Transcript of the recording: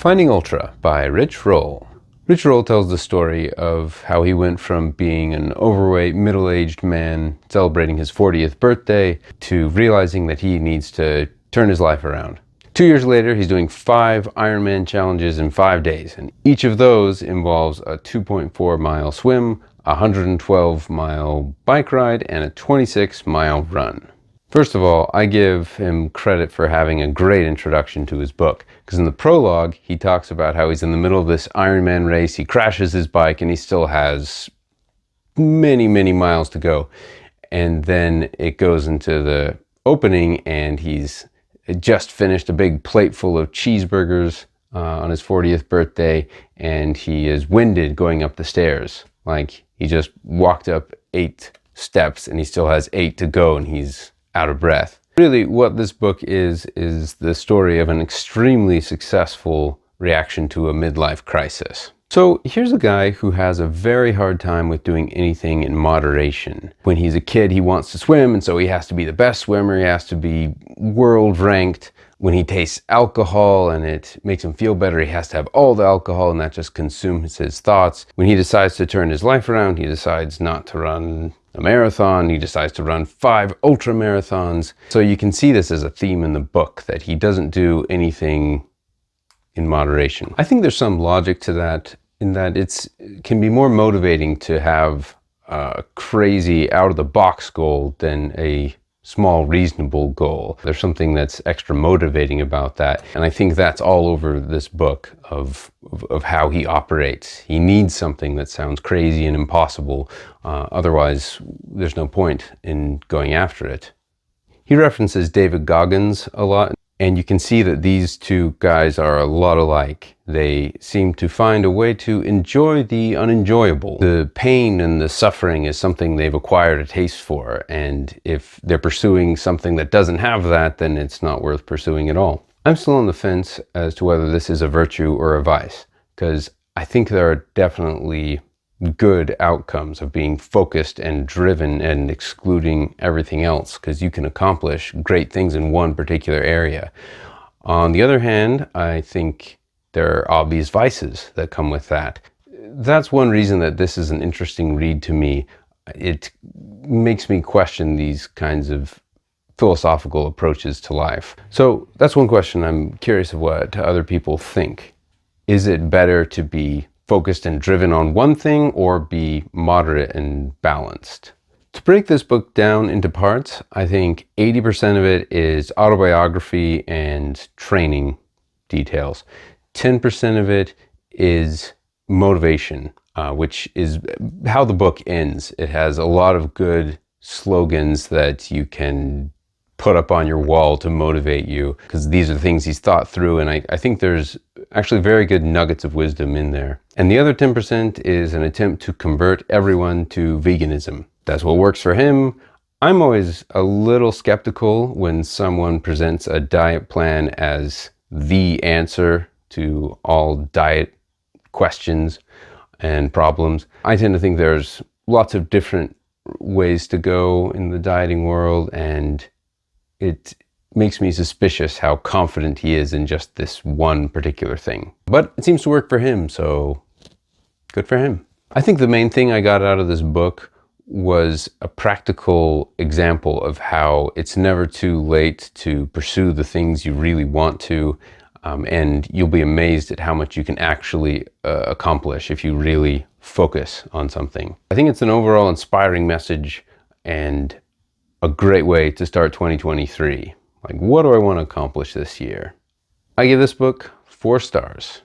Finding Ultra by Rich Roll. Rich Roll tells the story of how he went from being an overweight, middle-aged man celebrating his 40th birthday to realizing that he needs to turn his life around. 2 years later, he's doing 5 Ironman challenges in 5 days, and each of those involves a 2.4-mile swim, a 112-mile bike ride, and a 26-mile run. First of all, I give him credit for having a great introduction to his book, because in the prologue, he talks about how he's in the middle of this Ironman race, he crashes his bike, and he still has many, many miles to go. And then it goes into the opening, and he's just finished a big plate full of cheeseburgers on his 40th birthday, and he is winded going up the stairs. Like, he just walked up 8 steps, and he still has 8 to go, and he's out of breath. Really, what this book is the story of an extremely successful reaction to a midlife crisis. So here's a guy who has a very hard time with doing anything in moderation. When he's a kid, he wants to swim, and so he has to be the best swimmer, he has to be world ranked. When he tastes alcohol and it makes him feel better, he has to have all the alcohol, and that just consumes his thoughts. When he decides to turn his life around, he decides not to run a marathon, he decides to run 5 ultra marathons. So you can see this as a theme in the book, that he doesn't do anything in moderation. I think there's some logic to that, in that it can be more motivating to have a crazy out-of-the-box goal than a small, reasonable goal. There's something that's extra motivating about that. And I think that's all over this book of how he operates. He needs something that sounds crazy and impossible. Otherwise, there's no point in going after it. He references David Goggins a lot, and you can see that these two guys are a lot alike. They seem to find a way to enjoy the unenjoyable. The pain and the suffering is something they've acquired a taste for, and if they're pursuing something that doesn't have that, then it's not worth pursuing at all. I'm still on the fence as to whether this is a virtue or a vice, because I think there are definitely good outcomes of being focused and driven and excluding everything else, because you can accomplish great things in one particular area. On the other hand, I think there are obvious vices that come with that. That's one reason that this is an interesting read to me. It makes me question these kinds of philosophical approaches to life. So that's one question. I'm curious of what other people think. Is it better to be focused and driven on one thing, or be moderate and balanced? To break this book down into parts, I think 80% of it is autobiography and training details. 10% of it is motivation, which is how the book ends. It has a lot of good slogans that you can put up on your wall to motivate you, because these are the things he's thought through, and I think there's actually very good nuggets of wisdom in there. And the other 10% is an attempt to convert everyone to veganism. That's what works for him. I'm always a little skeptical when someone presents a diet plan as the answer to all diet questions and problems. I tend to think there's lots of different ways to go in the dieting world, and it makes me suspicious how confident he is in just this one particular thing. But it seems to work for him, so good for him. I think the main thing I got out of this book was a practical example of how it's never too late to pursue the things you really want to, and you'll be amazed at how much you can actually accomplish if you really focus on something. I think it's an overall inspiring message and a great way to start 2023. Like, what do I want to accomplish this year? I give this book 4 stars.